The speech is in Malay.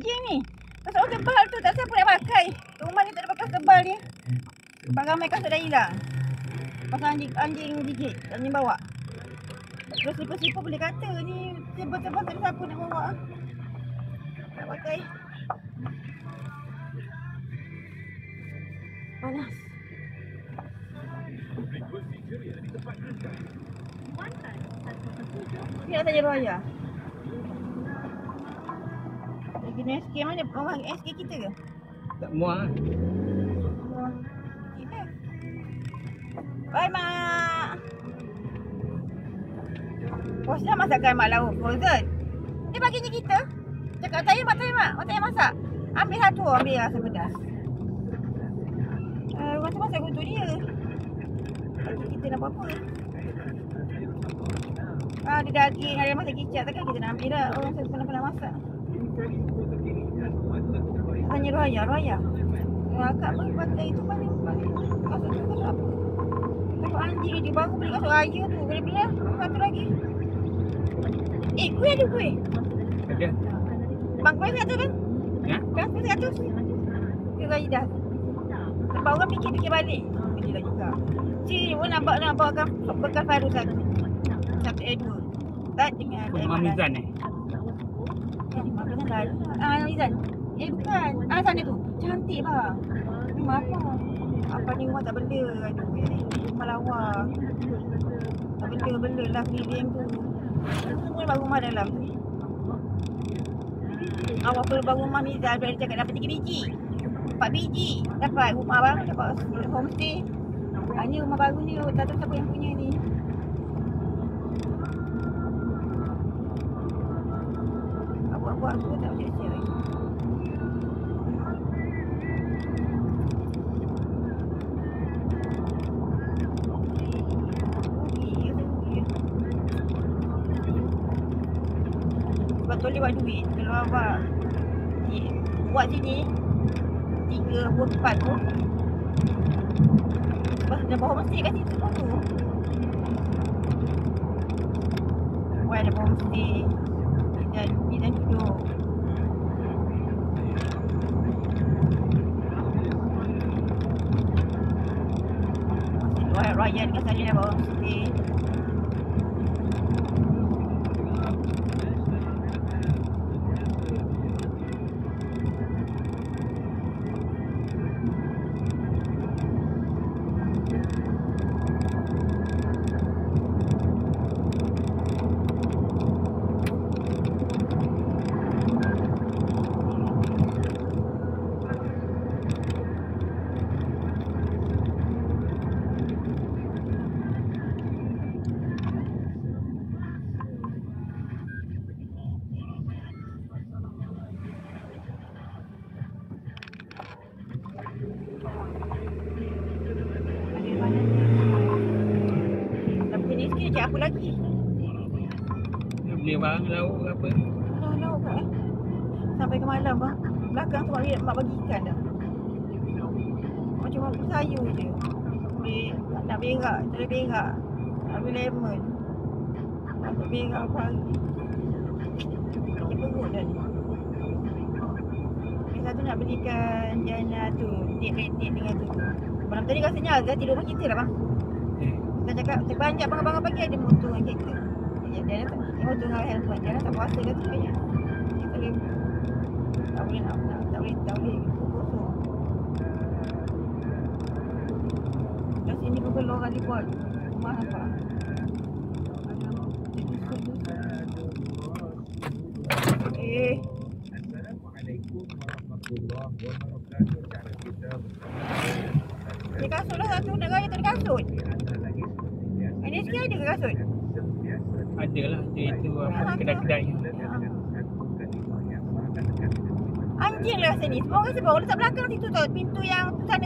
Anjing ni. Kasut tebal tu tak siapa nak pakai. Rumah ni tak ada pakai tebal ni. Barang mai kasut dah hilang. Pasal anjing gigit, anjing bawa. Terus sipur-sipur boleh kata ni tebal-tebal tak ada siapa nak bawa. Tak pakai. Panas. Dia nak tanya Raya. Kena SK mana? Orang SK kita ke? Tak muak. Bye, Mak. Bos dah masakkan Mak lauk frozen. Dia baginya kita. Cakap saya Mak, Mak tak masak. Ambil satu, ambil rasa pedas. Masa masak untuk dia. Bagi kita nak apa-apa. Ada daging, ada masak kicap. Takkan kita nak ambil dah. Orang saya pernah masak. Hanya Raya. Akak pun pakai itu paling kasut tu kasut apa? Kasut anjing dia baru beli kasut Raya tu. Boleh beli lah. Satu lagi. Kuih ada kuih? Ada. Bang kuih 100 kan? Ya? Kan kuih 100? Dia Raya dah. Sebab orang fikir balik. Beli lah juga. Cik pun nak bawakan bekas baru satu. Satu dua. Tak dengan Mamizan Mamizan dah. Mamizan. Bukan. Sana tu. Cantik bang. Rumah apa? Apa ni rumah tak benda. Aduh. Rumah lawa. Tak benda lah keliling tu. Semua baru rumah dalam tu. Awak perlu bangun rumah Mizan. Dia cakap dapat 3 biji. 4 biji. Dapat rumah bang. Dapat homestay. Hanya rumah baru ni. Tak tahu siapa yang punya ni. Buat aku tak siap-siap lagi. Betul lewat duit. Kalau abang buat sini 3 buah 4 tu. Lepas dah bawa mesti kat situ tu. Wah ada bawa mesti. Dan duduk. Masih Raya dengan Salih dah bawa mesti. Cik apa lagi? Dia beli barang lauk ke apa? Lauk kat sampai ke malam bang. Belakang tu mak bagi ikan dah. Macam apa sayur je. Boleh nak berak, tak boleh berak. Ambil lemon. Masuk berak pagi. Dia perut dah ni. Yang satu nak belikan Jana tu. Date dengan tu. Malam tadi rasanya Azhar tidur rumah kita lah bang. Kita cakap terbanyak bangun-bangun pagi ada motor dengan kereta. Dia motor dengan handphone. Dia tak puasa dah tu banyak. Dia tak boleh nak tak boleh kosong. Kat sini pun kalau orang dia buat rumah nampak. Assalamualaikum warahmatullahi wabarakatuh. Dia kasut lah satu. Nak raya tak ada kasut. Ini sikit ada ke kasut? Adalah. Dia itu apa kedai-kedai. Anjing lah sini. Semua orang sebab orang letak belakang situ tau. Pintu yang sana